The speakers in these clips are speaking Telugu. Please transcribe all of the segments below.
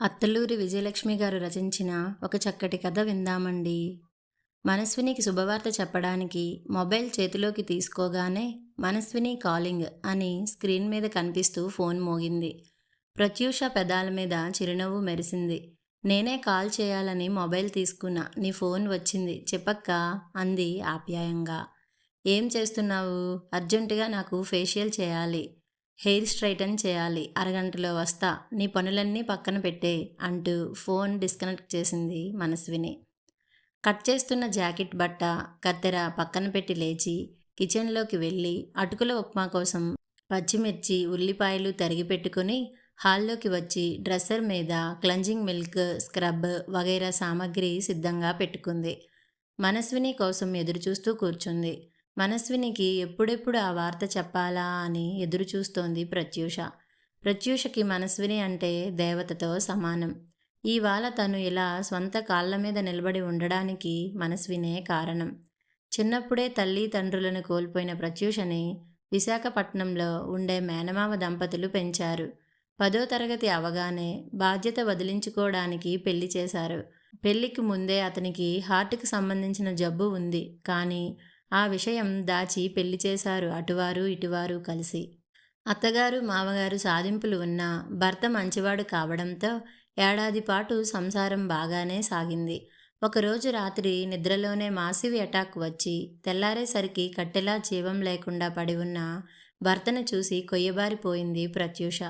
అత్తలూరి విజయలక్ష్మి గారు రచించిన ఒక చక్కటి కథ విందామండి. మనస్వినికి శుభవార్త చెప్పడానికి మొబైల్ చేతిలోకి తీసుకోగానే మనస్విని కాలింగ్ అని స్క్రీన్ మీద కనిపిస్తూ ఫోన్ మోగింది. ప్రత్యూష పెదాల మీద చిరునవ్వు మెరిసింది. నేనే కాల్ చేయాలని మొబైల్ తీసుకున్నా, నీ ఫోన్ వచ్చింది చెప్పక్కా అంది ఆప్యాయంగా. ఏం చేస్తున్నావు? అర్జెంటుగా నాకు ఫేషియల్ చేయాలి, హెయిర్ స్ట్రైటన్ చేయాలి, అరగంటలో వస్తా, నీ పనులన్నీ పక్కన పెట్టే అంటూ ఫోన్ డిస్కనెక్ట్ చేసింది మనస్విని. కట్ చేస్తున్న జాకెట్ బట్ట కత్తెర పక్కన పెట్టి లేచి కిచెన్లోకి వెళ్ళి అటుకుల ఉప్మా కోసం పచ్చిమిర్చి ఉల్లిపాయలు తరిగి పెట్టుకుని హాల్లోకి వచ్చి డ్రెస్సర్ మీద క్లెన్జింగ్ మిల్క్, స్క్రబ్ వగైరా సామాగ్రి సిద్ధంగా పెట్టుకుంది. మనస్విని కోసం ఎదురుచూస్తూ కూర్చుంది. మనస్వినికి ఎప్పుడెప్పుడు ఆ వార్త చెప్పాలా అని ఎదురుచూస్తోంది ప్రత్యూష. ప్రత్యూషకి మనస్విని అంటే దేవతతో సమానం. ఇవాళ తను ఇలా స్వంత కాళ్ల మీద నిలబడి ఉండడానికి మనస్వినే కారణం. చిన్నప్పుడే తల్లి తండ్రులను కోల్పోయిన ప్రత్యూషని విశాఖపట్నంలో ఉండే మేనమామ దంపతులు పెంచారు. 10వ తరగతి అవగానే బాధ్యత వదిలించుకోవడానికి పెళ్లి చేశారు. పెళ్లికి ముందే అతనికి హార్ట్కి సంబంధించిన జబ్బు ఉంది. కానీ ఆ విషయం దాచి పెళ్లి చేశారు అటువారు ఇటువారు కలిసి. అత్తగారు మామగారు సాధింపులు ఉన్నా భర్త మంచివాడు కావడంతో ఏడాది పాటు సంసారం బాగానే సాగింది. ఒకరోజు రాత్రి నిద్రలోనే మాసివ్ అటాక్ వచ్చి తెల్లారేసరికి కట్టెలా జీవం లేకుండా పడి ఉన్న భర్తను చూసి కొయ్యబారిపోయింది ప్రత్యూష.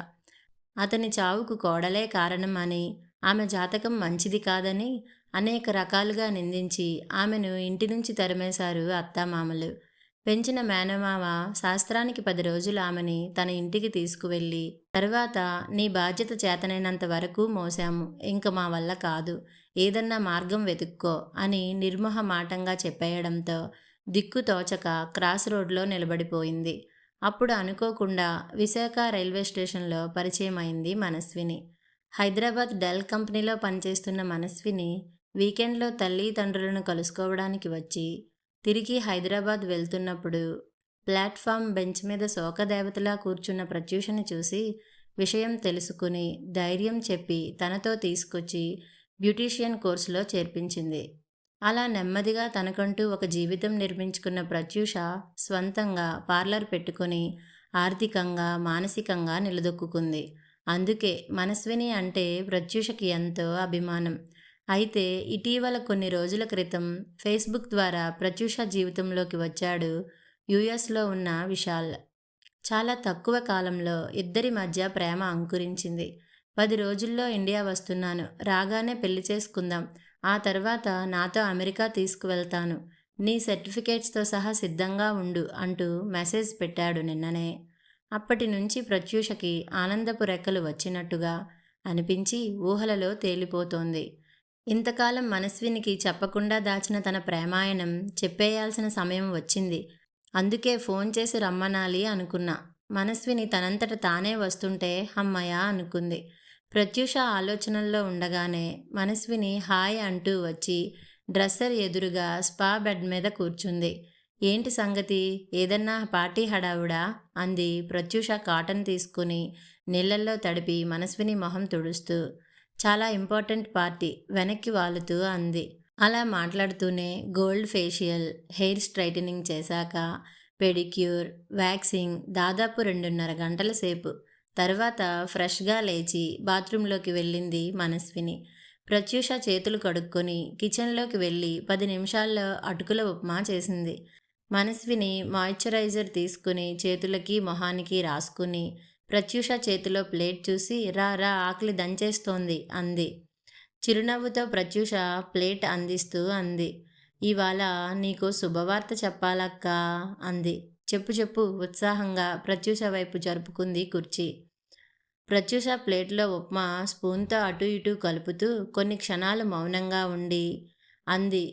అతని చావుకు కోడలే కారణం అని, ఆమె జాతకం మంచిది కాదని అనేక రకాలుగా నిందించి ఆమెను ఇంటి నుంచి తరిమేశారు అత్తామామలు. పెంచిన మేనమామ శాస్త్రానికి 10 రోజులు ఆమెని తన ఇంటికి తీసుకువెళ్ళి, తర్వాత నీ బాధ్యత చేతనైనంత వరకు మోసాము, ఇంక మా వల్ల కాదు, ఏదన్నా మార్గం వెతుక్కో అని నిర్మోహమాటంగా చెప్పేయడంతో దిక్కు తోచక క్రాస్ రోడ్లో నిలబడిపోయింది. అప్పుడు అనుకోకుండా విశాఖ రైల్వే స్టేషన్లో పరిచయమైంది మనస్విని. హైదరాబాద్ డెల్ కంపెనీలో పనిచేస్తున్న మనస్విని వీకెండ్లో తల్లి తండ్రులను కలుసుకోవడానికి వచ్చి తిరిగి హైదరాబాద్ వెళ్తున్నప్పుడు ప్లాట్ఫామ్ బెంచ్ మీద శోకదేవతలా కూర్చున్న ప్రత్యూషని చూసి విషయం తెలుసుకుని ధైర్యం చెప్పి తనతో తీసుకొచ్చి బ్యూటీషియన్ కోర్సులో చేర్పించింది. అలా నెమ్మదిగా తనకంటూ ఒక జీవితం నిర్మించుకున్న ప్రత్యూష స్వంతంగా పార్లర్ పెట్టుకుని ఆర్థికంగా మానసికంగా నిలదొక్కుంది. అందుకే మనస్విని అంటే ప్రత్యూషకి ఎంతో అభిమానం. అయితే ఇటీవల కొన్ని రోజుల క్రితం ఫేస్బుక్ ద్వారా ప్రత్యూష జీవితంలోకి వచ్చాడు యుఎస్లో ఉన్న విశాల్. చాలా తక్కువ కాలంలో ఇద్దరి మధ్య ప్రేమ అంకురించింది. 10 రోజుల్లో ఇండియా వస్తున్నాను, రాగానే పెళ్లి చేసుకుందాం, ఆ తర్వాత నాతో అమెరికా తీసుకువెళ్తాను, నీ సర్టిఫికేట్స్తో సహా సిద్ధంగా ఉండు అంటూ మెసేజ్ పెట్టాడు నిన్ననే. అప్పటి నుంచి ప్రత్యూషకి ఆనందపు రెక్కలు వచ్చినట్టుగా అనిపించి ఊహలలో తేలిపోతోంది. ఇంతకాలం మనస్వినికి చెప్పకుండా దాచిన తన ప్రేమాయణం చెప్పేయాల్సిన సమయం వచ్చింది. అందుకే ఫోన్ చేసి రమ్మనాలి అనుకున్నా. మనస్విని తనంతట తానే వస్తుంటే హమ్మయ్య అనుకుంది. ప్రత్యూష ఆలోచనల్లో ఉండగానే మనస్విని హాయ్ అంటూ వచ్చి డ్రెస్సర్ ఎదురుగా స్పా బెడ్ మీద కూర్చుంది. ఏంటి సంగతి, ఏదన్నా పార్టీ హడావుడా అంది ప్రత్యూష కాటన్ తీసుకుని నీళ్లల్లో తడిపి మనస్విని మొహం తుడుస్తూ. చాలా ఇంపార్టెంట్ పార్టీ వెనక్కి వాలుతూ అంది. అలా మాట్లాడుతూనే గోల్డ్ ఫేషియల్, హెయిర్ స్ట్రైటనింగ్ చేశాక పెడిక్యూర్, వ్యాక్సింగ్ దాదాపు 2:30 గంటల సేపు. తర్వాత ఫ్రెష్గా లేచి బాత్రూంలోకి వెళ్ళింది మనస్విని. ప్రత్యూష చేతులు కడుక్కొని కిచెన్లోకి వెళ్ళి 10 నిమిషాల్లో అటుకుల ఉప్మా చేసింది. మనస్విని మాయిశ్చరైజర్ తీసుకుని చేతులకి మొహానికి రాసుకుని ప్రత్యూష చేతిలో ప్లేట్ చూసి రా రా ఆకలి దంచేస్తోంది అంది. చిరునవ్వుతో ప్రత్యూష ప్లేట్ అందిస్తూ అంది. ఇవాళ నీకు శుభవార్త చెప్పాలక్కా అంది. చెప్పు చెప్పు ఉత్సాహంగా ప్రత్యూష వైపు జరుపుకుంది కుర్చీ. ప్రత్యూష ప్లేట్లో ఉప్మా స్పూన్తో అటు ఇటు కలుపుతూ కొన్ని క్షణాలు మౌనంగా ఉండి అంది.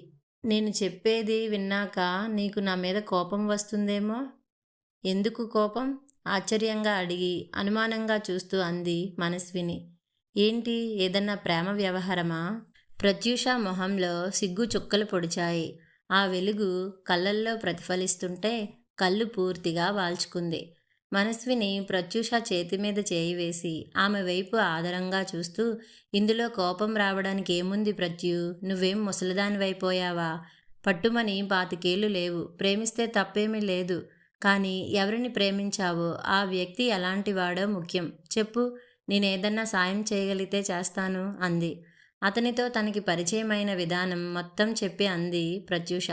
నేను చెప్పేది విన్నాక నీకు నా మీద కోపం వస్తుందేమో. ఎందుకు కోపం? ఆశ్చర్యంగా అడిగి అనుమానంగా చూస్తూ అంది మనస్విని. ఏంటి, ఏదన్నా ప్రేమ వ్యవహారమా? ప్రత్యూష మొహంలో సిగ్గు చుక్కలు పొడిచాయి. ఆ వెలుగు కళ్ళల్లో ప్రతిఫలిస్తుంటే కళ్ళు పూర్తిగా వాల్చుకుంది. మనస్విని ప్రత్యూష చేతి మీద చేయి వేసి ఆమె వైపు ఆదరంగా చూస్తూ, ఇందులో కోపం రావడానికి ఏముంది ప్రత్యూ, నువ్వేం ముసలిదానివైపోయావా? పట్టుమని 25 లేవు, ప్రేమిస్తే తప్పేమీ లేదు. కానీ ఎవరిని ప్రేమించావో ఆ వ్యక్తి ఎలాంటివాడో ముఖ్యం. చెప్పు, నేనేదన్నా సాయం చేయగలిగితే చేస్తాను అంది. అతనితో తనకి పరిచయమైన విధానం మొత్తం చెప్పి అంది ప్రత్యూష.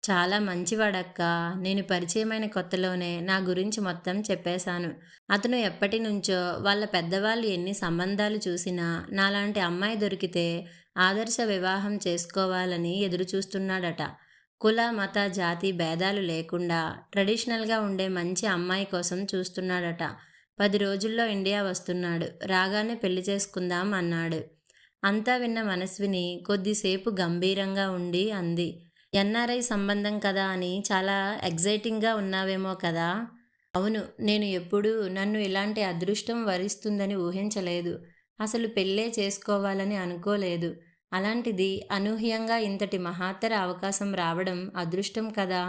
చాలా మంచివాడక్కా. నేను పరిచయమైన కొత్తలోనే నా గురించి మొత్తం చెప్పేశాను. అతను ఎప్పటినుంచో వాళ్ళ పెద్దవాళ్ళు ఎన్ని సంబంధాలు చూసినా నాలాంటి అమ్మాయి దొరికితే ఆదర్శ వివాహం చేసుకోవాలని ఎదురుచూస్తున్నాడట. కుల, మత, జాతి భేదాలు లేకుండా ట్రెడిషనల్గా ఉండే మంచి అమ్మాయి కోసం చూస్తున్నాడట. 10 రోజుల్లో ఇండియా వస్తున్నాడు. రాగానే పెళ్లి చేసుకుందాం అన్నాడు. అంతా విన్న మనస్విని కొద్దిసేపు గంభీరంగా ఉండి అంది. ఎన్ఆర్ఐ సంబంధం కదా అని చాలా ఎగ్జైటింగ్గా ఉన్నావేమో కదా? అవును, నేను ఎప్పుడూ నన్ను ఇలాంటి అదృష్టం వరిస్తుందని ఊహించలేదు. అసలు పెళ్ళే చేసుకోవాలని అనుకోలేదు. అలాంటిది అనూహ్యంగా ఇంతటి మహత్తర అవకాశం రావడం అదృష్టం కదా.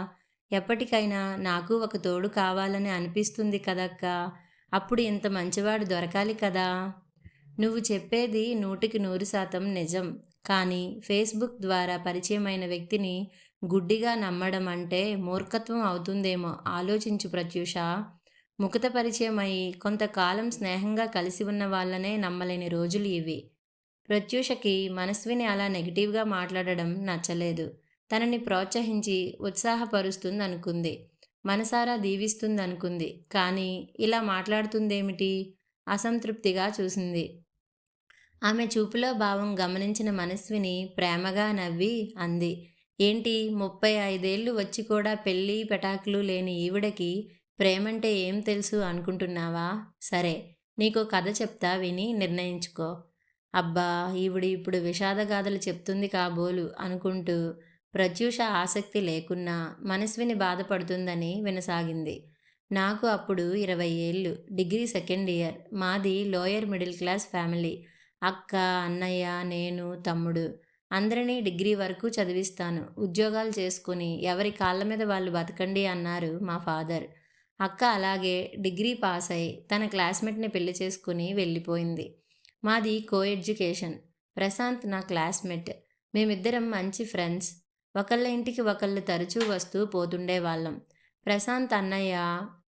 ఎప్పటికైనా నాకు ఒక తోడు కావాలని అనిపిస్తుంది కదక్కా. అప్పుడు ఇంత మంచివాడు దొరకాలి కదా. నువ్వు చెప్పేది 100% నిజం. కానీ ఫేస్బుక్ ద్వారా పరిచయమైన వ్యక్తిని గుడ్డిగా నమ్మడం అంటే మూర్ఖత్వం అవుతుందేమో ఆలోచించు ప్రత్యూష. ముఖత పరిచయం అయి కొంతకాలం స్నేహంగా కలిసి ఉన్న వాళ్ళనే నమ్మలేని రోజులు ఇవి. ప్రత్యూషకి మనస్విని అలా నెగిటివ్గా మాట్లాడడం నచ్చలేదు. తనని ప్రోత్సహించి ఉత్సాహపరుస్తుందనుకుంది. మనసారా దీవిస్తుందనుకుంది. కానీ ఇలా మాట్లాడుతుందేమిటి? అసంతృప్తిగా చూసింది. ఆమె చూపులో భావం గమనించిన మనస్విని ప్రేమగా నవ్వి అంది. ఏంటి, 35 వచ్చి కూడా పెళ్ళి పెటాకులు లేని ఈవిడకి ప్రేమంటే ఏం తెలుసు అనుకుంటున్నావా? సరే, నీకో కథ చెప్తా, విని నిర్ణయించుకో. అబ్బా, ఈవిడ ఇప్పుడు విషాదగాథలు చెప్తుంది కాబోలు అనుకుంటూ ప్రత్యూష ఆసక్తి లేకున్నా మనస్విని బాధపడుతుందని వినసాగింది. నాకు అప్పుడు 20 ఏళ్ళు, డిగ్రీ 2nd ఇయర్. మాది లోయర్ మిడిల్ క్లాస్ ఫ్యామిలీ. అక్క, అన్నయ్య, నేను, తమ్ముడు. అందరినీ డిగ్రీ వరకు చదివిస్తాను. ఉద్యోగాలు చేసుకుని ఎవరి కాళ్ళ మీద వాళ్ళు బతకండి అన్నారు మా ఫాదర్. అక్క అలాగే డిగ్రీ పాస్ అయి తన క్లాస్మేట్ని పెళ్లి చేసుకుని వెళ్ళిపోయింది. మాది కో ఎడ్యుకేషన్. ప్రశాంత్ నా క్లాస్మేట్. మేమిద్దరం మంచి ఫ్రెండ్స్. ఒకళ్ళ ఇంటికి ఒకళ్ళు తరచూ వస్తూ పోతుండేవాళ్ళం. ప్రశాంత్ అన్నయ్య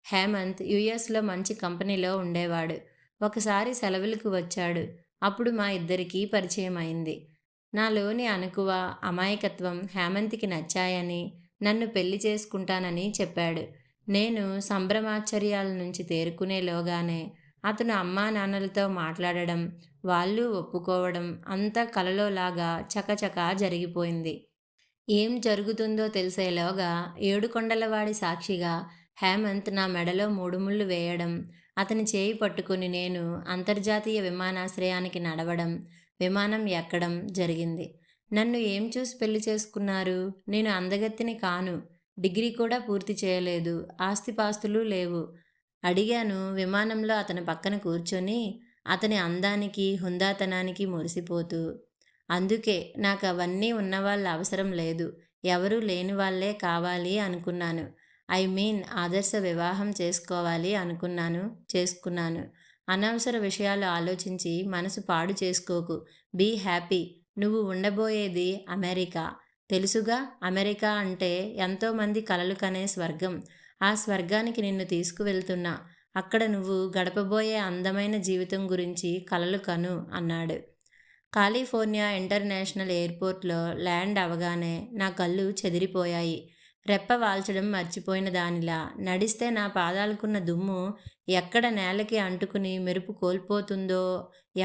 హేమంత్ యుఎస్లో మంచి కంపెనీలో ఉండేవాడు. ఒకసారి సెలవులకు వచ్చాడు. అప్పుడు మా ఇద్దరికీ పరిచయం అయింది. నాలోని అణకువ, అమాయకత్వం హేమంత్కి నచ్చాయని నన్ను పెళ్లి చేసుకుంటానని చెప్పాడు. నేను సంభ్రమాశ్చర్యాల నుంచి తేరుకునేలోగానే అతను అమ్మా నాన్నలతో మాట్లాడడం, వాళ్ళు ఒప్పుకోవడం అంతా కలలోలాగా చకచకా జరిగిపోయింది. ఏం జరుగుతుందో తెలిసేలోగా ఏడుకొండలవాడి సాక్షిగా హేమంత్ నా మెడలో 3 ముళ్ళు వేయడం, అతని చేయి పట్టుకుని నేను అంతర్జాతీయ విమానాశ్రయానికి నడవడం, విమానం ఎక్కడం జరిగింది. నన్ను ఏం చూసి పెళ్లి చేసుకున్నారు? నేను అందగత్తిని కాను. డిగ్రీ కూడా పూర్తి చేయలేదు. ఆస్తిపాస్తులు లేవు. అడిగాను విమానంలో అతని పక్కన కూర్చొని, అతని అందానికి హుందాతనానికి మురిసిపోతూ. అందుకే నాకు అవన్నీ ఉన్నవాళ్ళ అవసరం లేదు, ఎవరూ లేని వాళ్ళే కావాలి అనుకున్నాను. ఐ మీన్ ఆదర్శ వివాహం చేసుకోవాలి అనుకున్నాను, చేసుకున్నాను. అనవసర విషయాలు ఆలోచించి మనసు పాడు చేసుకోకు. Be happy. నువ్వు ఉండబోయేది అమెరికా. తెలుసుగా, అమెరికా అంటే ఎంతోమంది కలలు కనే స్వర్గం. ఆ స్వర్గానికి నిన్ను తీసుకువెళ్తున్నా. అక్కడ నువ్వు గడపబోయే అందమైన జీవితం గురించి కలలు కను అన్నాడు. కాలిఫోర్నియా ఇంటర్నేషనల్ ఎయిర్పోర్ట్లో ల్యాండ్ అవగానే నా కళ్ళు చెదిరిపోయాయి. రెప్ప వాల్చడం మర్చిపోయిన దానిలా నడిస్తే నా పాదాలకున్న దుమ్ము ఎక్కడ నేలకి అంటుకుని మెరుపు కోల్పోతుందో,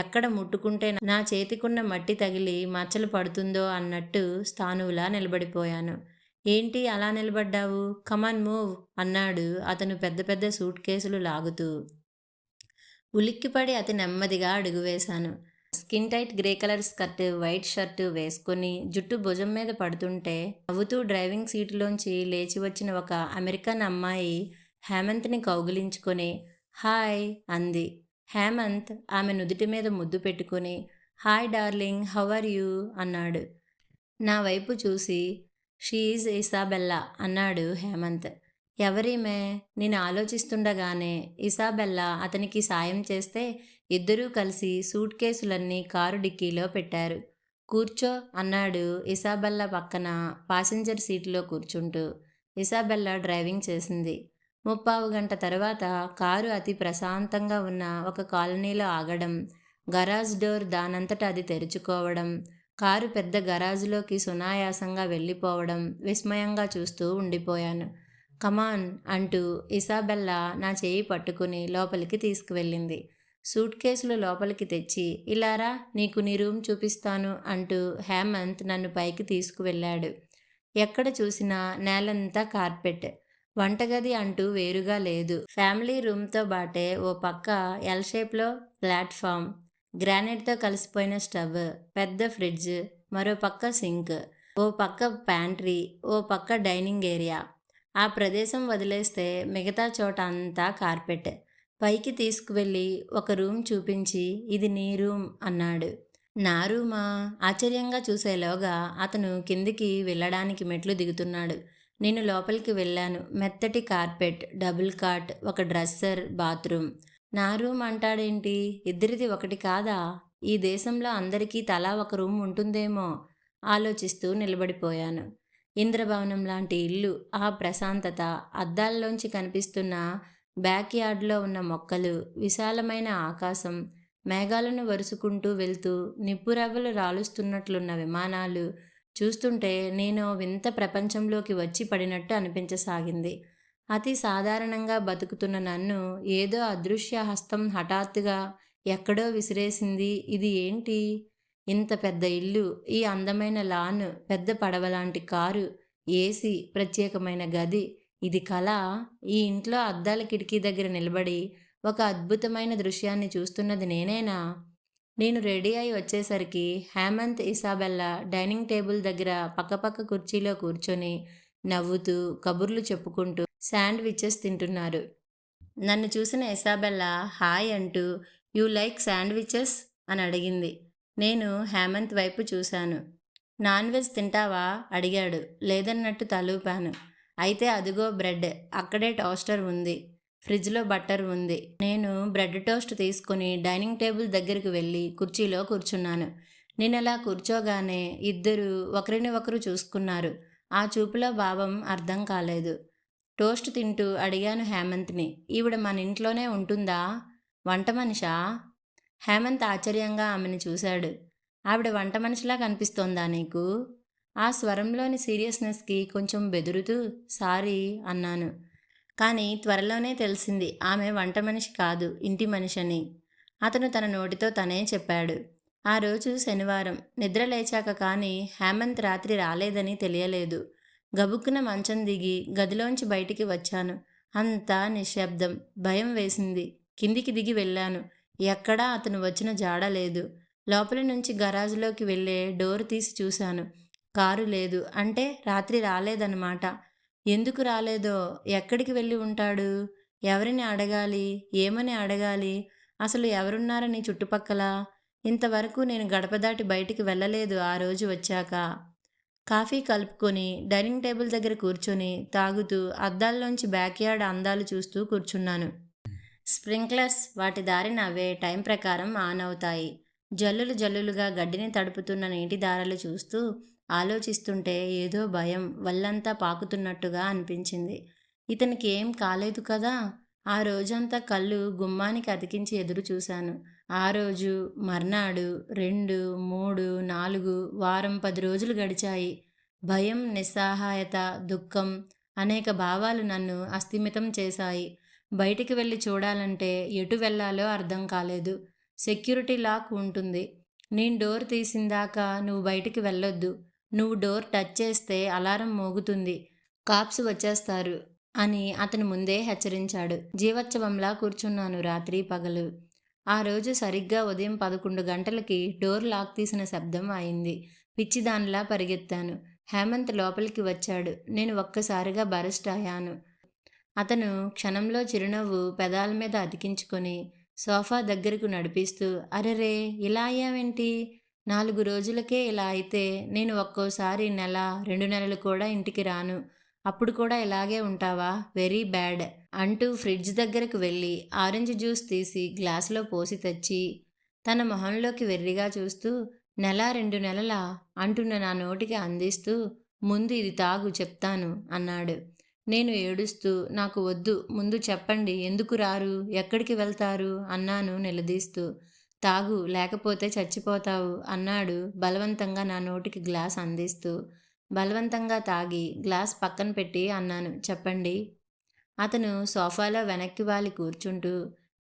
ఎక్కడ ముట్టుకుంటే నా చేతికున్న మట్టి తగిలి మచ్చలు పడుతుందో అన్నట్టు స్థానువులా నిలబడిపోయాను. ఏంటి అలా నిలబడ్డావు? కమాన్ మూవ్ అన్నాడు అతను పెద్ద పెద్ద సూట్ కేసులు లాగుతూ. ఉలిక్కిపడి అతి నెమ్మదిగా అడుగువేశాను. Skin tight grey colour skirt, white shirt వేసుకొని జుట్టు భుజం మీద పడుతుంటే నవ్వుతూ డ్రైవింగ్ సీటులోంచి లేచి వచ్చిన ఒక అమెరికన్ అమ్మాయి హేమంత్ని కౌగిలించుకొని హాయ్ అంది. హేమంత్ ఆమె నుదుటి మీద ముద్దు పెట్టుకుని hi darling, how are you అన్నాడు. నా వైపు చూసి షీ ఈజ్ ఇసాబెల్లా అన్నాడు హేమంత్. ఎవరీమే? నేను ఆలోచిస్తుండగానే ఇసాబెల్లా అతనికి సాయం చేస్తే ఇద్దరూ కలిసి సూట్ కేసులన్నీ కారు డిక్కీలో పెట్టారు. కూర్చో అన్నాడు ఇసాబెల్లా పక్కన పాసెంజర్ సీటులో కూర్చుంటూ. ఇసాబెల్లా డ్రైవింగ్ చేసింది. ముప్పావు గంట తర్వాత కారు అతి ప్రశాంతంగా ఉన్న ఒక కాలనీలో ఆగడం, గరాజ్ డోర్ దానంతట అది తెరుచుకోవడం, కారు పెద్ద గరాజులోకి సునాయాసంగా వెళ్ళిపోవడం విస్మయంగా చూస్తూ ఉండిపోయాను. కమాన్ అంటూ ఇసాబెల్లా నా చేయి పట్టుకుని లోపలికి తీసుకువెళ్ళింది. సూట్ కేసులు లోపలికి తెచ్చి ఇలారా నీకు నీ రూమ్ చూపిస్తాను అంటూ హేమంత్ నన్ను పైకి తీసుకువెళ్ళాడు. ఎక్కడ చూసినా నేలంతా కార్పెట్. వంటగది అంటూ వేరుగా లేదు. ఫ్యామిలీ రూమ్తో బాటే ఓ పక్క ఎల్ షేప్లో ప్లాట్ఫామ్, గ్రానైట్తో కలిసిపోయిన స్టవ్, పెద్ద ఫ్రిడ్జ్, మరో పక్క సింక్, ఓ పక్క ప్యాంట్రీ, ఓ పక్క డైనింగ్ ఏరియా. ఆ ప్రదేశం వదిలేస్తే మిగతా చోట అంతా కార్పెట్. పైకి తీసుకువెళ్ళి ఒక రూమ్ చూపించి ఇది నీ రూమ్ అన్నాడు. నా రూమా? ఆశ్చర్యంగా చూసేలోగా అతను కిందికి వెళ్ళడానికి మెట్లు దిగుతున్నాడు. నేను లోపలికి వెళ్ళాను. మెత్తటి కార్పెట్, డబుల్ కాట్, ఒక డ్రెస్సర్, బాత్రూమ్. నా రూమ్ అంటాడేంటి? ఇద్దరిది ఒకటి కాదా? ఈ దేశంలో అందరికీ తలా ఒక రూమ్ ఉంటుందేమో ఆలోచిస్తూ నిలబడిపోయాను. ఇంద్రభవనం లాంటి ఇల్లు, ఆ ప్రశాంతత, అద్దాల్లోంచి కనిపిస్తున్న బ్యాక్ యార్డ్లో ఉన్న మొక్కలు, విశాలమైన ఆకాశం, మేఘాలను వరుసుకుంటూ వెళ్తూ నిప్పురవ్వలు రాలుస్తున్నట్లున్న విమానాలు చూస్తుంటే నేను వింత ప్రపంచంలోకి వచ్చి పడినట్టు అనిపించసాగింది. అతి సాధారణంగా బతుకుతున్న నన్ను ఏదో అదృశ్య హస్తం హఠాత్తుగా ఎక్కడో విసిరేసింది. ఇది ఏంటి? ఇంత పెద్ద ఇల్లు, ఈ అందమైన లాన్, పెద్ద పడవలాంటి కారు, ఏసీ, ప్రత్యేకమైన గది. ఇది కళ? ఈ ఇంట్లో అద్దాల కిటికీ దగ్గర నిలబడి ఒక అద్భుతమైన దృశ్యాన్ని చూస్తున్నది నేనేనా? నేను రెడీ అయి వచ్చేసరికి హేమంత్, ఇసాబెల్లా డైనింగ్ టేబుల్ దగ్గర పక్కపక్క కుర్చీలో కూర్చొని నవ్వుతూ కబుర్లు చెప్పుకుంటూ శాండ్విచెస్ తింటున్నారు. నన్ను చూసిన ఇసాబెల్లా హాయ్ అంటూ యూ లైక్ శాండ్విచెస్ అని అడిగింది. నేను హేమంత్ వైపు చూశాను. నాన్ వెజ్ తింటావా అడిగాడు. లేదన్నట్టు తలూపాను. అయితే అదిగో బ్రెడ్, అక్కడే టోస్టర్ ఉంది, ఫ్రిడ్జ్లో బట్టర్ ఉంది. నేను బ్రెడ్ టోస్ట్ తీసుకుని డైనింగ్ టేబుల్ దగ్గరికి వెళ్ళి కుర్చీలో కూర్చున్నాను. నేను అలా కూర్చోగానే ఇద్దరు ఒకరిని ఒకరు చూసుకున్నారు. ఆ చూపులో భావం అర్థం కాలేదు. టోస్ట్ తింటూ అడిగాను హేమంత్ని, ఈవిడ మన ఇంట్లోనే ఉంటుందా? వంట మనిషా? హేమంత్ ఆశ్చర్యంగా ఆమెను చూశాడు. ఆవిడ వంట మనిషిలా కనిపిస్తోందా నీకు? ఆ స్వరంలోని సీరియస్నెస్కి కొంచెం బెదురుతూ సారీ అన్నాను. కానీ త్వరలోనే తెలిసింది ఆమె వంట మనిషి కాదు, ఇంటి మనిషని. అతను తన నోటితో తనే చెప్పాడు. ఆ రోజు శనివారం. నిద్ర లేచాక కానీ హేమంత్ రాత్రి రాలేదని తెలియలేదు. గబుక్కున మంచం దిగి గదిలోంచి బయటికి వచ్చాను. అంతా నిశ్శబ్దం. భయం వేసింది. కిందికి దిగి వెళ్ళాను. ఎక్కడా అతను వచ్చిన జాడ లేదు. లోపలి నుంచి గరాజులోకి వెళ్ళే డోర్ తీసి చూశాను. కారు లేదు. అంటే రాత్రి రాలేదన్నమాట. ఎందుకు రాలేదో? ఎక్కడికి వెళ్ళి ఉంటాడు? ఎవరిని అడగాలి? ఏమని అడగాలి? అసలు ఎవరున్నారని చుట్టుపక్కల? ఇంతవరకు నేను గడప దాటి బయటికి వెళ్ళలేదు ఆ రోజు వచ్చాక. కాఫీ కలుపుకొని డైనింగ్ టేబుల్ దగ్గర కూర్చొని తాగుతూ అద్దాల్లోంచి బ్యాక్యార్డ్ అందాలు చూస్తూ కూర్చున్నాను. స్ప్రింక్లర్స్ వాటి దారిన అవే టైం ప్రకారం ఆన్ అవుతాయి. జల్లులు జల్లులుగా గడ్డిని తడుపుతున్న నీటి దారలు చూస్తూ ఆలోచిస్తుంటే ఏదో భయం వల్లంతా పాకుతున్నట్టుగా అనిపించింది. ఇతనికి ఏం కాలేదు కదా? ఆ రోజంతా కళ్ళు గుమ్మానికి అతికించి ఎదురు చూశాను. ఆ రోజు, మర్నాడు, 2, 3, 4, వారం 10 రోజులు గడిచాయి. భయం, నిస్సహాయత, దుఃఖం, అనేక భావాలు నన్ను అస్థిమితం చేశాయి. బయటికి వెళ్ళి చూడాలంటే ఎటు వెళ్ళాలో అర్థం కాలేదు. సెక్యూరిటీ లాక్ ఉంటుంది. నేను డోర్ తీసిందాక నువ్వు బయటికి వెళ్ళొద్దు. నువ్వు డోర్ టచ్ చేస్తే అలారం మోగుతుంది, కాప్స్ వచ్చేస్తారు అని అతను ముందే హెచ్చరించాడు. జీవోత్సవంలా కూర్చున్నాను రాత్రి పగలు. ఆ రోజు సరిగ్గా ఉదయం 11 గంటలకి డోర్ లాక్ తీసిన శబ్దం అయింది. పిచ్చిదానిలా పరిగెత్తాను. హేమంత్ లోపలికి వచ్చాడు. నేను ఒక్కసారిగా బరస్ట్ అయ్యాను. అతను క్షణంలో చిరునవ్వు పెదాల మీద అతికించుకొని సోఫా దగ్గరకు నడిపిస్తూ, అరెరే ఇలా అయ్యావేంటి? 4 రోజులకే ఇలా అయితే నేను ఒక్కోసారి నెల 2 నెలలు కూడా ఇంటికి రాను. అప్పుడు కూడా ఇలాగే ఉంటావా? వెరీ బ్యాడ్ అంటూ ఫ్రిడ్జ్ దగ్గరకు వెళ్ళి ఆరెంజ్ జ్యూస్ తీసి గ్లాసులో పోసి తెచ్చి తన మొహంలోకి వెర్రిగా చూస్తూ నెల 2 నెలలా అంటున్న నా నోటికి అందిస్తూ ముందు ఇది తాగు చెప్తాను అన్నాడు. నేను ఏడుస్తూ నాకు వద్దు, ముందు చెప్పండి, ఎందుకు రారు, ఎక్కడికి వెళ్తారు అన్నాను నిలదీస్తూ. తాగు లేకపోతే చచ్చిపోతావు అన్నాడు బలవంతంగా నా నోటికి గ్లాస్ అందిస్తూ. బలవంతంగా తాగి గ్లాస్ పక్కన పెట్టి అన్నాను, చెప్పండి. అతను సోఫాలో వెనక్కి వాలి కూర్చుంటూ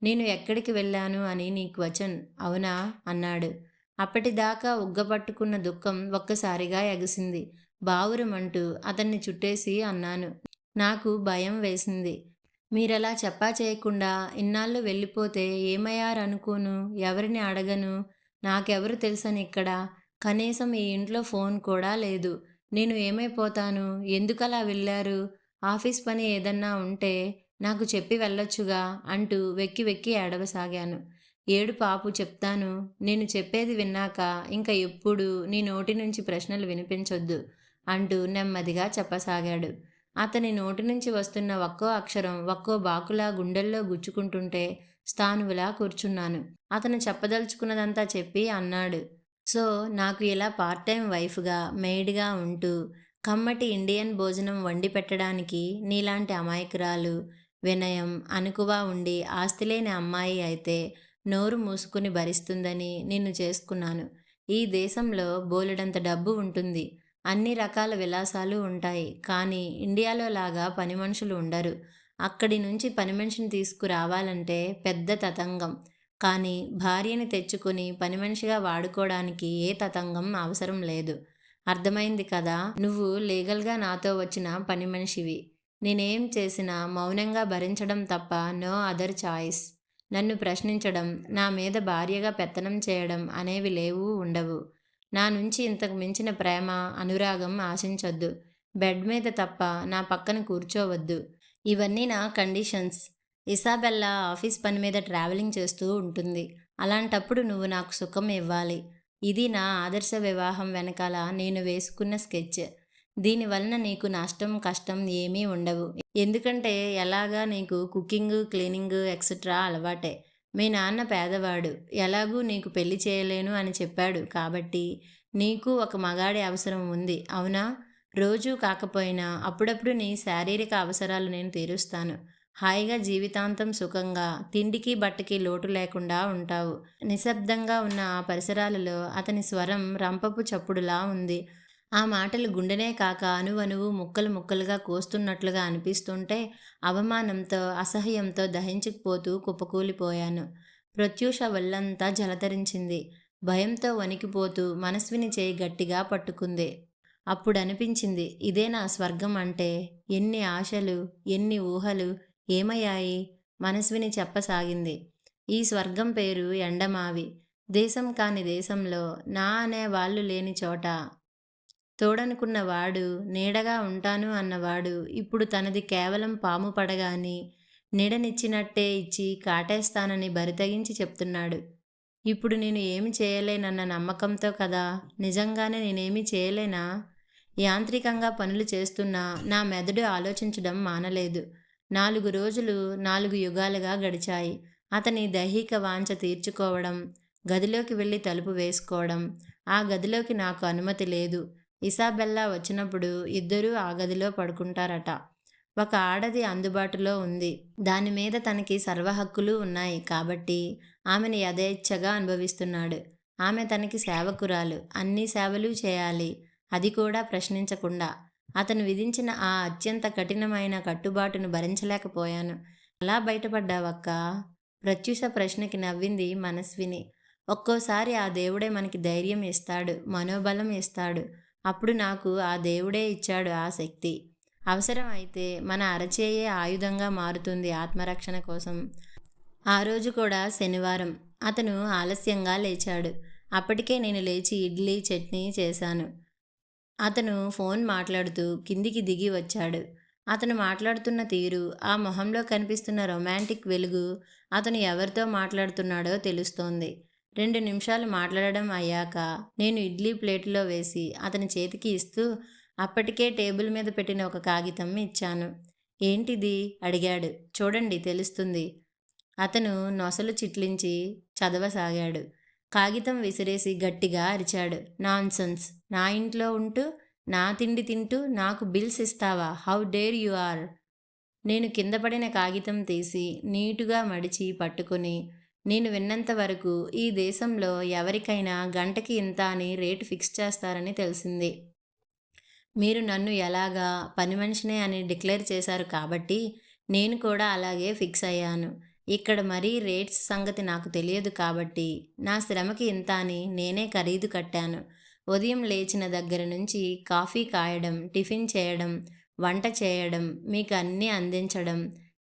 నేను ఎక్కడికి వెళ్ళాను అని నీ క్వశ్చన్ అవునా అన్నాడు. అప్పటిదాకా ఉగ్గపట్టుకున్న దుఃఖం ఒక్కసారిగా ఎగసింది. బావురమంటూ అతన్ని చుట్టేసి అన్నాను, నాకు భయం వేసింది. మీరలా చెప్పా చేయకుండా ఇన్నాళ్ళు వెళ్ళిపోతే ఏమయ్యారనుకోను, ఎవరిని అడగను, నాకెవరు తెలుసనిక్కడ, కనీసం ఈ ఇంట్లో ఫోన్ కూడా లేదు. నేను ఏమైపోతాను, ఎందుకలా వెళ్ళారు, ఆఫీస్ పని ఏదన్నా ఉంటే నాకు చెప్పి వెళ్ళొచ్చుగా అంటూ వెక్కి వెక్కి ఏడవసాగాను. ఏడుపు ఆపు చెప్తాను, నేను చెప్పేది విన్నాక ఇంక ఎప్పుడూ నీ నోటి నుంచి ప్రశ్నలు వినిపించొద్దు అంటూ నెమ్మదిగా చెప్పసాగాడు. అతని నోటి నుంచి వస్తున్న ఒక్కో అక్షరం ఒక్కో బాకులా గుండెల్లో గుచ్చుకుంటుంటే స్థానువులా కూర్చున్నాను. అతను చెప్పదలుచుకున్నదంతా చెప్పి అన్నాడు, సో నాకు ఇలా పార్ట్ టైం వైఫ్గా మెయిడ్గా ఉంటూ కమ్మటి ఇండియన్ భోజనం వండి పెట్టడానికి నీలాంటి అమాయకురాలు, వినయం అణకువ ఉండి ఆస్తిలేని అమ్మాయి అయితే నోరు మూసుకుని భరిస్తుందని నిన్ను చేసుకున్నాను. ఈ దేశంలో బోలెడంత డబ్బు ఉంటుంది, అన్ని రకాల విలాసాలు ఉంటాయి, కానీ ఇండియాలో లాగా పని మనుషులు ఉండరు. అక్కడి నుంచి పని మనిషిని తీసుకురావాలంటే పెద్ద తతంగం. కానీ భార్యని తెచ్చుకొని పని మనిషిగా వాడుకోవడానికి ఏ తతంగం అవసరం లేదు. అర్థమైంది కదా, నువ్వు లీగల్గా నాతో వచ్చిన పని మనిషివి. నేనేం చేసినా మౌనంగా భరించడం తప్ప నో అదర్ చాయిస్. నన్ను ప్రశ్నించడం, నా మీద భార్యగా పెత్తనం చేయడం అనేవి లేవు, ఉండవు. నా నుంచి ఇంతకు మించిన ప్రేమ, అనురాగం ఆశించొద్దు. బెడ్ మీద తప్ప నా పక్కన కూర్చోవద్దు. ఇవన్నీ నా కండిషన్స్. ఇసాబెల్లా ఆఫీస్ పని మీద ట్రావెలింగ్ చేస్తూ ఉంటుంది. అలాంటప్పుడు నువ్వు నాకు సుఖం ఇవ్వాలి. ఇది నా ఆదర్శ వివాహం వెనకాల నేను వేసుకున్న స్కెచ్. దీనివలన నీకు నష్టం కష్టం ఏమీ ఉండవు. ఎందుకంటే ఎలాగా నీకు కుకింగ్, క్లీనింగ్ ఎక్సెట్రా అలవాటే. మీ నాన్న పేదవాడు, ఎలాగూ నీకు పెళ్లి చేయలేను అని చెప్పాడు కాబట్టి నీకు ఒక మగాడి అవసరం ఉంది, అవునా? రోజూ కాకపోయినా అప్పుడప్పుడు నీ శారీరక అవసరాలు నేను తీరుస్తాను. హాయిగా జీవితాంతం సుఖంగా తిండికి బట్టకి లోటు లేకుండా ఉంటావు. నిశ్శబ్దంగా ఉన్న ఆ పరిసరాలలో అతని స్వరం రంపపు చప్పుడులా ఉంది. ఆ మాటలు గుండెనే కాక అణువణువు ముక్కలు ముక్కలుగా కోస్తున్నట్లుగా అనిపిస్తుంటే అవమానంతో అసహ్యంతో దహించుకుపోతూ కుప్పకూలిపోయాను. ప్రత్యూష ఒళ్ళంతా జలధరించింది. భయంతో వణికిపోతూ మనస్విని చేయి గట్టిగా పట్టుకుంది. అప్పుడనిపించింది, ఇదే నా స్వర్గం అంటే. ఎన్ని ఆశలు, ఎన్ని ఊహలు ఏమయ్యాయి? మనస్విని చెప్పసాగింది. ఈ స్వర్గం పేరు ఎండమావి. దేశం కాని దేశంలో నా అనే వాళ్ళు లేని చోట తోడనుకున్నవాడు, నీడగా ఉంటాను అన్నవాడు ఇప్పుడు తనది కేవలం పాము పడగాని నీడనిచ్చినట్టే ఇచ్చి కాటేస్తానని బరితెగించి చెప్తున్నాడు. ఇప్పుడు నేను ఏమి చేయలేనన్న నమ్మకంతో కదా. నిజంగానే నేనేమి చేయలేనా? యాంత్రికంగా పనులు చేస్తున్నా నా మెదడు ఆలోచించడం మానలేదు. 4 రోజులు 4 యుగాలుగా గడిచాయి. అతని దైహిక వాంఛ తీర్చుకోవడం, గదిలోకి వెళ్ళి తలుపు వేసుకోవడం. ఆ గదిలోకి నాకు అనుమతి లేదు. ఇసాబెల్లా వచ్చినప్పుడు ఇద్దరూ ఆ గదిలో పడుకుంటారట. ఒక ఆడది అందుబాటులో ఉంది. దాని మీద తనకి సర్వహక్కులు ఉన్నాయి కాబట్టి ఆమెను యథేచ్ఛగా అనుభవిస్తున్నాడు. ఆమె తనకి సేవకురాలు, అన్ని సేవలు చేయాలి, అది కూడా ప్రశ్నించకుండా. అతను విధించిన ఆ అత్యంత కఠినమైన కట్టుబాటును భరించలేకపోయాను. అలా బయటపడ్డావక్క? ప్రత్యూష ప్రశ్నకి నవ్వింది మనస్విని. ఒక్కోసారి ఆ దేవుడే మనకి ధైర్యం ఇస్తాడు, మనోబలం ఇస్తాడు. అప్పుడు నాకు ఆ దేవుడే ఇచ్చాడు ఆ శక్తి. అవసరం అయితే మన అరచేయే ఆయుధంగా మారుతుంది ఆత్మరక్షణ కోసం. ఆ రోజు కూడా శనివారం. అతను ఆలస్యంగా లేచాడు. అప్పటికే నేను లేచి ఇడ్లీ చట్నీ చేశాను. అతను ఫోన్ మాట్లాడుతూ కిందికి దిగి వచ్చాడు. అతను మాట్లాడుతున్న తీరు, ఆ మొహంలో కనిపిస్తున్న రొమాంటిక్ వెలుగు అతను ఎవరితో మాట్లాడుతున్నాడో తెలుస్తోంది. 2 నిమిషాలు మాట్లాడడం అయ్యాక నేను ఇడ్లీ ప్లేటులో వేసి అతని చేతికి ఇస్తూ, అప్పటికే టేబుల్ మీద పెట్టిన ఒక కాగితం ఇచ్చాను. ఏంటిది అడిగాడు. చూడండి తెలుస్తుంది. అతను నొసలు చిట్లించి చదవసాగాడు. కాగితం విసిరేసి గట్టిగా అరిచాడు. నాన్సెన్స్! నా ఇంట్లో ఉంటూ, నా తిండి తింటూ నాకు బిల్స్ ఇస్తావా? How dare you are! నేను కింద పడిన కాగితం తీసి నీటుగా మడిచి పట్టుకుని, నేను విన్నంత వరకు ఈ దేశంలో ఎవరికైనా గంటకి ఇంత అని రేటు ఫిక్స్ చేస్తారని తెలిసింది. మీరు నన్ను ఎలాగా పని మనిషినే అని డిక్లేర్ చేశారు కాబట్టి నేను కూడా అలాగే ఫిక్స్ అయ్యాను. ఇక్కడ మరీ రేట్స్ సంగతి నాకు తెలియదు కాబట్టి నా శ్రమకి ఇంత అని నేనే ఖరీదు కట్టాను. ఉదయం లేచిన దగ్గర నుంచి కాఫీ కాయడం, టిఫిన్ చేయడం, వంట చేయడం, మీకు అన్నీ అందించడం,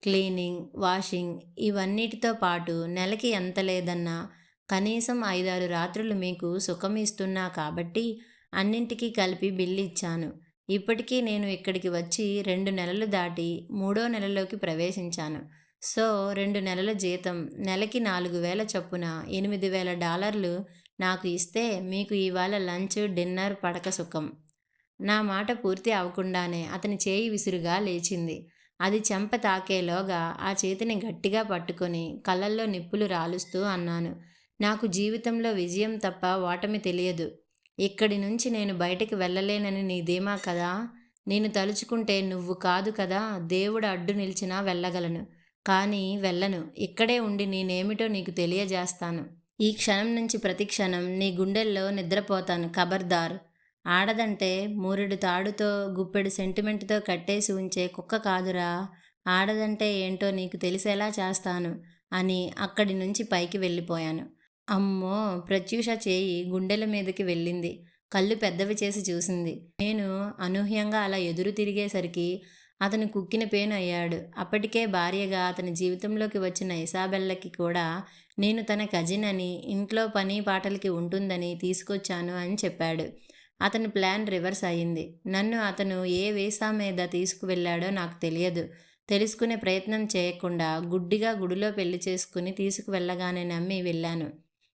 క్లీనింగ్, వాషింగ్ ఇవన్నిటితో పాటు నెలకి ఎంత లేదన్నా కనీసం 5-6 రాత్రులు మీకు సుఖం ఇస్తున్నా కాబట్టి అన్నింటికీ కలిపి బిల్లు ఇచ్చాను. ఇప్పటికీ నేను ఇక్కడికి వచ్చి 2 నెలలు దాటి 3వ నెలలోకి ప్రవేశించాను. సో 2 నెలల జీతం నెలకి 4,000 చొప్పున $8,000 నాకు ఇస్తే మీకు ఇవాళ లంచ్, డిన్నర్, పడక సుఖం. నా మాట పూర్తి అవ్వకుండానే అతని చేయి విసురుగా లేచింది. అది చెంప తాకేలోగా ఆ చేతిని గట్టిగా పట్టుకొని కళ్ళల్లో నిప్పులు రాలుస్తూ అన్నాను. నాకు జీవితంలో విజయం తప్ప ఓటమి తెలియదు. ఇక్కడి నుంచి నేను బయటికి వెళ్ళలేనని నీ ధీమా కదా? నేను తలుచుకుంటే నువ్వు కాదు కదా దేవుడు అడ్డు నిలిచినా వెళ్ళగలను. కానీ వెళ్ళను. ఇక్కడే ఉండి నేనేమిటో నీకు తెలియజేస్తాను. ఈ క్షణం నుంచి ప్రతి క్షణం నీ గుండెల్లో నిద్రపోతాను. ఖబర్దార్! ఆడదంటే మూరెడు తాడుతో గుప్పెడు సెంటిమెంటుతో కట్టేసి ఉంచే కుక్క కాదురా. ఆడదంటే ఏంటో నీకు తెలిసేలా చేస్తాను అని అక్కడి నుంచి పైకి వెళ్ళిపోయాను. అమ్మో! ప్రత్యూష చేయి గుండెల మీదకి వెళ్ళింది. కళ్ళు పెద్దవి చేసి చూసింది. నేను అనూహ్యంగా అలా ఎదురు తిరిగేసరికి అతను కుక్కిన పేను అయ్యాడు. అప్పటికే భార్యగా అతని జీవితంలోకి వచ్చిన ఇసాబెల్లకి కూడా నేను తన కజిన్ అని, ఇంట్లో పని పాటలకి ఉంటుందని తీసుకొచ్చాను అని చెప్పాడు. అతని ప్లాన్ రివర్స్ అయింది. నన్ను అతను ఏ వీసా మీద తీసుకువెళ్ళాడో నాకు తెలియదు. తెలుసుకునే ప్రయత్నం చేయకుండా గుడ్డిగా గుడిలో పెళ్లి చేసుకుని తీసుకువెళ్ళగానే నమ్మి వెళ్ళాను.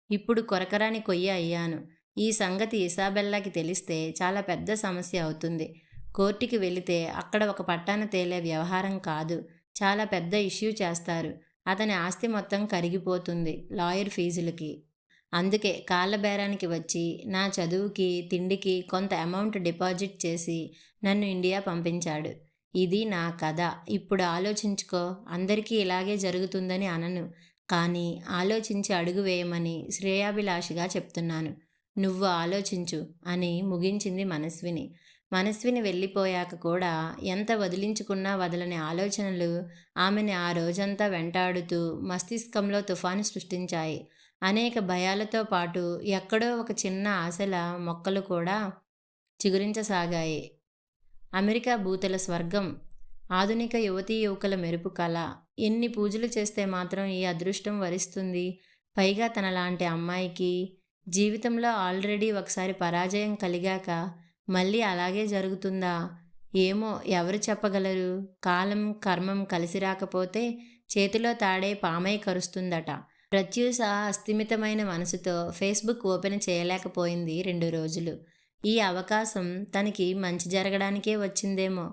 ఇప్పుడు కొరకరాని కొయ్య అయ్యాను. ఈ సంగతి ఇసాబెల్లాకి తెలిస్తే చాలా పెద్ద సమస్య అవుతుంది. కోర్టుకి వెళితే అక్కడ ఒక పట్టాన తేలే వ్యవహారం కాదు. చాలా పెద్ద ఇష్యూ చేస్తారు. అతని ఆస్తి మొత్తం కరిగిపోతుంది లాయర్ ఫీజులకి. అందుకే కాళ్ళ బేరానికి వచ్చి నా చదువుకి, తిండికి కొంత అమౌంట్ డిపాజిట్ చేసి నన్ను ఇండియా పంపించాడు. ఇది నా కథ. ఇప్పుడు ఆలోచించుకో. అందరికీ ఇలాగే జరుగుతుందని అనను. కానీ ఆలోచించి అడుగు వేయమని శ్రేయాభిలాషిగా చెప్తున్నాను. నువ్వు ఆలోచించు అని ముగించింది మనస్విని. మనస్విని వెళ్ళిపోయాక కూడా ఎంత వదిలించుకున్నా వదలని ఆలోచనలు ఆమెని ఆ రోజంతా వెంటాడుతూ మస్తిష్కంలో తుఫాను సృష్టించాయి. అనేక భయాలతో పాటు ఎక్కడో ఒక చిన్న ఆశల మొక్కలు కూడా చిగురించసాగాయి. అమెరికా భూతల స్వర్గం. ఆధునిక యువతీ యువకుల మెరుపు కళ. ఎన్ని పూజలు చేస్తే మాత్రం ఈ అదృష్టం వరిస్తుంది? పైగా తనలాంటి అమ్మాయికి. జీవితంలో ఆల్రెడీ ఒకసారి పరాజయం కలిగాక మళ్ళీ అలాగే జరుగుతుందా? ఏమో, ఎవరు చెప్పగలరు? కాలం కర్మం కలిసి రాకపోతే చేతిలో తాడే పామై కరుస్తుందట. ప్రత్యూష అస్థిమితమైన మనసుతో ఫేస్బుక్ ఓపెన్ చేయలేకపోయింది 2 రోజులు. ఈ అవకాశం తనకి మంచి జరగడానికే వచ్చిందేమో.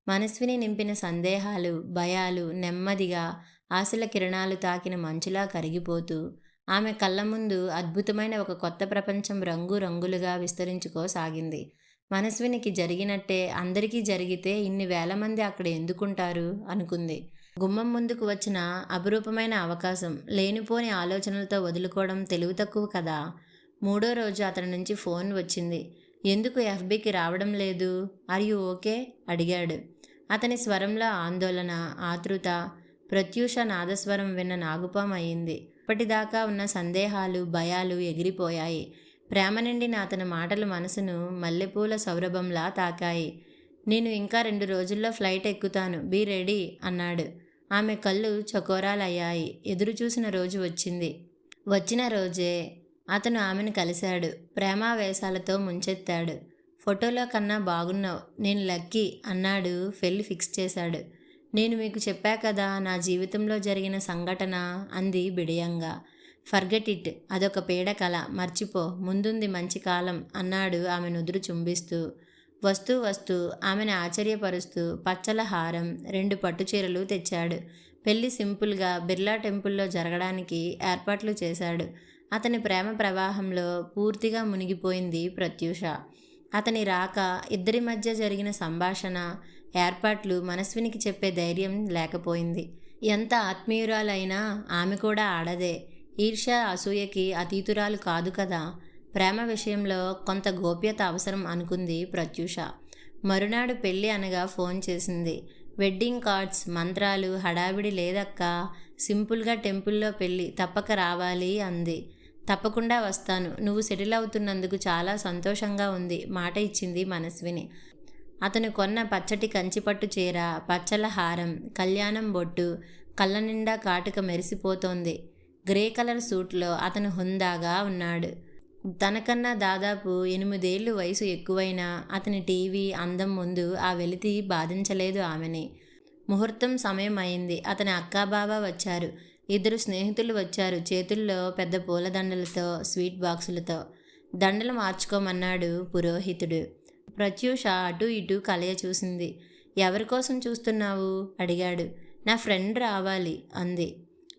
మనస్విని నింపిన సందేహాలు, భయాలు నెమ్మదిగా ఆశల కిరణాలు తాకిన మంచులా కరిగిపోతూ ఆమె కళ్ళ ముందు అద్భుతమైన ఒక కొత్త ప్రపంచం రంగు రంగులుగా విస్తరించుకోసాగింది. మనస్వినికి జరిగినట్టే అందరికీ జరిగితే ఇన్ని వేల మంది అక్కడ ఎందుకుంటారు అనుకుంది. గుమ్మం ముందుకు వచ్చిన అపురూపమైన అవకాశం లేనిపోని ఆలోచనలతో వదులుకోవడం తెలివి తక్కువ కదా. 3వ రోజు అతని నుంచి ఫోన్ వచ్చింది. ఎందుకు ఎఫ్బీకి రావడం లేదు? Are you okay? అడిగాడు. అతని స్వరంలో ఆందోళన, ఆతృత. ప్రత్యూష నాదస్వరం విన్న నాగుపాం అయింది. ఇప్పటిదాకా ఉన్న సందేహాలు, భయాలు ఎగిరిపోయాయి. ప్రేమ నిండిన అతని మాటలు మనసును మల్లెపూల సౌరభంలా తాకాయి. నేను ఇంకా 2 రోజుల్లో ఫ్లైట్ ఎక్కుతాను, బీ రెడీ అన్నాడు. ఆమె కళ్ళు చకోరాలయ్యాయి. ఎదురుచూసిన రోజు వచ్చింది. వచ్చిన రోజే అతను ఆమెను కలిశాడు. ప్రేమావేశాలతో ముంచెత్తాడు. ఫోటోలో కన్నా బాగున్నావు, నేను లక్కీ అన్నాడు. పెళ్ళి ఫిక్స్ చేశాడు. నేను మీకు చెప్పా కదా నా జీవితంలో జరిగిన సంఘటన అంది బిడియంగా. ఫర్గెట్ ఇట్, అదొక పీడకల, మర్చిపో, ముందుంది మంచి కాలం అన్నాడు ఆమె నుదురు చుంబిస్తూ. వస్తూ వస్తూ ఆమెను ఆశ్చర్యపరుస్తూ పచ్చల హారం, 2 పట్టుచీరలు తెచ్చాడు. పెళ్లి సింపుల్గా బిర్లా టెంపుల్లో జరగడానికి ఏర్పాట్లు చేశాడు. అతని ప్రేమ ప్రవాహంలో పూర్తిగా మునిగిపోయింది ప్రత్యూష. అతని రాక, ఇద్దరి మధ్య జరిగిన సంభాషణ, ఏర్పాట్లు మనస్వినికి చెప్పే ధైర్యం లేకపోయింది. ఎంత ఆత్మీయురాలైనా ఆమె కూడా ఆడదే. ఈర్ష్య, అసూయకి అతీతురాలు కాదు కదా. ప్రేమ విషయంలో కొంత గోప్యత అవసరం అనుకుంది ప్రత్యూష. మరునాడు పెళ్ళి అనగా ఫోన్ చేసింది. వెడ్డింగ్ కార్డ్స్, మంత్రాలు, హడావిడి లేదక్కా, సింపుల్గా టెంపుల్లో పెళ్ళి, తప్పక రావాలి అంది. తప్పకుండా వస్తాను. నువ్వు సెటిల్ అవుతున్నందుకు చాలా సంతోషంగా ఉంది, మాట ఇచ్చింది మనస్విని. అతను కొన్న పచ్చటి కంచిపట్టు చీర, పచ్చల హారం, కళ్యాణం బొట్టు కళ్ళ నిండా కాటుక మెరిసిపోతోంది. గ్రే కలర్ సూట్లో అతను హుందాగా ఉన్నాడు. తనకన్నా దాదాపు 8 ఏళ్ళు వయసు ఎక్కువైనా అతని టీవీ అందం ముందు ఆ వెలితి బాధించలేదు ఆమెని. ముహూర్తం సమయం అయింది. అతని అక్కాబావ వచ్చారు. 2 స్నేహితులు వచ్చారు, చేతుల్లో పెద్ద పూలదండలతో, స్వీట్ బాక్సులతో. దండలు మార్చుకోమన్నాడు పురోహితుడు. ప్రత్యూష అటూ ఇటూ కలయ చూసింది. ఎవరికోసం చూస్తున్నావు అడిగాడు. నా ఫ్రెండ్ రావాలి అంది.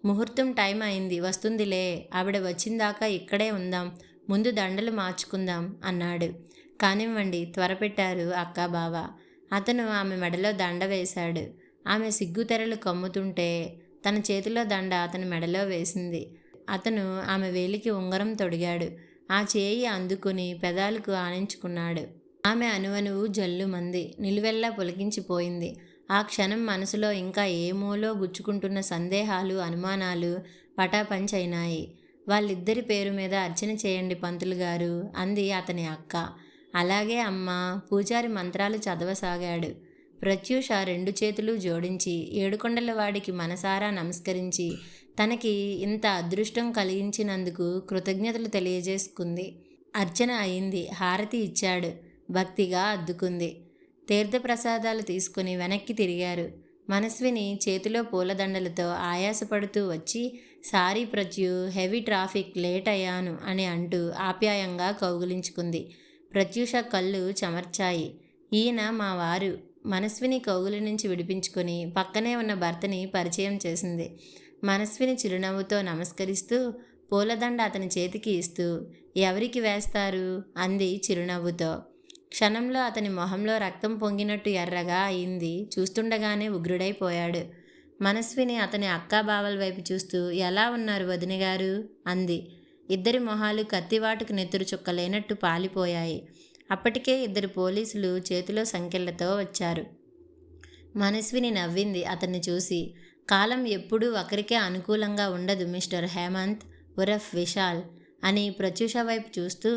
ముహూర్తం టైం అయింది, వస్తుందిలే. ఆవిడ వచ్చిందాకా ఇక్కడే ఉందాం, ముందు దండలు మార్చుకుందాం అన్నాడు. కానివ్వండి, త్వరపెట్టారు అక్కాబావ. అతను ఆమె మెడలో దండ వేశాడు. ఆమె సిగ్గుతెరలు కమ్ముతుంటే తన చేతిలో దండ అతని మెడలో వేసింది. అతను ఆమె వేలికి ఉంగరం తొడిగాడు. ఆ చేయి అందుకుని పెదాలకు ఆనించుకున్నాడు. ఆమె అణువణువు జల్లుమంది, నిలువెల్లా పులకించిపోయింది. ఆ క్షణం మనసులో ఇంకా ఏమోలో గుచ్చుకుంటున్న సందేహాలు, అనుమానాలు పటాపంచైనాయి. వాళ్ళిద్దరి పేరు మీద అర్చన చేయండి పంతులు గారు అంది అతని అక్క. అలాగే అమ్మా. పూజారి మంత్రాలు చదవసాగాడు. ప్రత్యూష 2 చేతులు జోడించి ఏడుకొండలవాడికి మనసారా నమస్కరించి తనకి ఇంత అదృష్టం కలిగించినందుకు కృతజ్ఞతలు తెలియజేసుకుంది. అర్చన అయింది. హారతి ఇచ్చాడు. భక్తిగా అద్దుకుంది. తీర్థప్రసాదాలు తీసుకుని వెనక్కి తిరిగారు. మనస్విని చేతిలో పూలదండలతో ఆయాసపడుతూ వచ్చి, సారీ ప్రత్యు, హెవీ ట్రాఫిక్, లేట్ అయ్యాను అని అంటూ ఆప్యాయంగా కౌగిలించుకుంది. ప్రత్యూష కళ్ళు చెమర్చాయి. ఈయన మా వారు. మనస్విని కౌగులి నుంచి విడిపించుకొని పక్కనే ఉన్న భర్తని పరిచయం చేసింది. మనస్విని చిరునవ్వుతో నమస్కరిస్తూ పూలదండ అతని చేతికి ఇస్తూ, ఎవరికి వేస్తారు అంది చిరునవ్వుతో. క్షణంలో అతని మొహంలో రక్తం పొంగినట్టు ఎర్రగా అయింది. చూస్తుండగానే ఉగ్రుడైపోయాడు. మనస్విని అతని అక్కాబావల వైపు చూస్తూ, ఎలా ఉన్నారు వదినగారు అంది. ఇద్దరి మొహాలు కత్తివాటుకు నెత్తురు చుక్కలేనట్టు పాలిపోయాయి. అప్పటికే 2 పోలీసులు చేతిలో సంకెళ్లతో వచ్చారు. మనస్విని నవ్వింది అతన్ని చూసి. కాలం ఎప్పుడూ ఒకరికే అనుకూలంగా ఉండదు మిస్టర్ హేమంత్ ఉరఫ్ విశాల్ అని ప్రత్యూష వైపు చూస్తూ,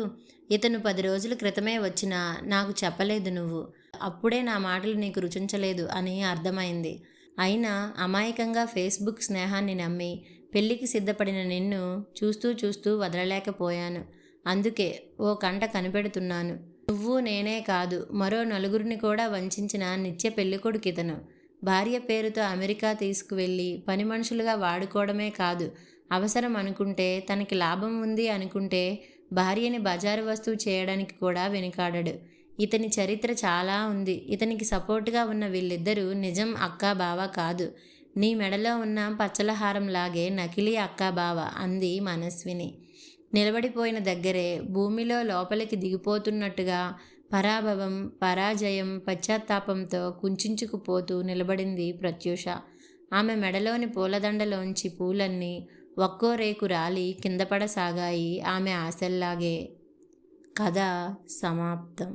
ఇతను 10 రోజుల క్రితమే వచ్చినా నాకు చెప్పలేదు నువ్వు. అప్పుడే నా మాటలు నీకు రుచించలేదు అని అర్థమైంది. అయినా అమాయకంగా ఫేస్బుక్ స్నేహాన్ని నమ్మి పెళ్లికి సిద్ధపడిన నిన్ను చూస్తూ చూస్తూ వదలలేకపోయాను. అందుకే ఓ కంట కనిపెడుతున్నాను. నువ్వు నేనే కాదు, మరో 4 కూడా వంచిన నిత్య పెళ్ళికొడుకితను. భార్య పేరుతో అమెరికా తీసుకువెళ్ళి పని మనుషులుగా వాడుకోవడమే కాదు, అవసరం అనుకుంటే, తనకి లాభం ఉంది అనుకుంటే భార్యని బజారు వస్తువు చేయడానికి కూడా వెనుకాడడు. ఇతని చరిత్ర చాలా ఉంది. ఇతనికి సపోర్టుగా ఉన్న వీళ్ళిద్దరూ నిజం అక్కా బావ కాదు. నీ మెడలో ఉన్న పచ్చలహారంలాగే నకిలీ అక్కా బావ అంది మనస్విని. నిలబడిపోయిన దగ్గరే భూమిలో లోపలికి దిగిపోతున్నట్టుగా పరాభవం, పరాజయం, పశ్చాత్తాపంతో కుంచుకుపోతూ నిలబడింది ప్రత్యూష. ఆమె మెడలోని పూలదండలోంచి పూలన్నీ ఒక్కో రేకు రాలి కిందపడసాగాయి ఆమె ఆశల్లాగే. కథ సమాప్తం.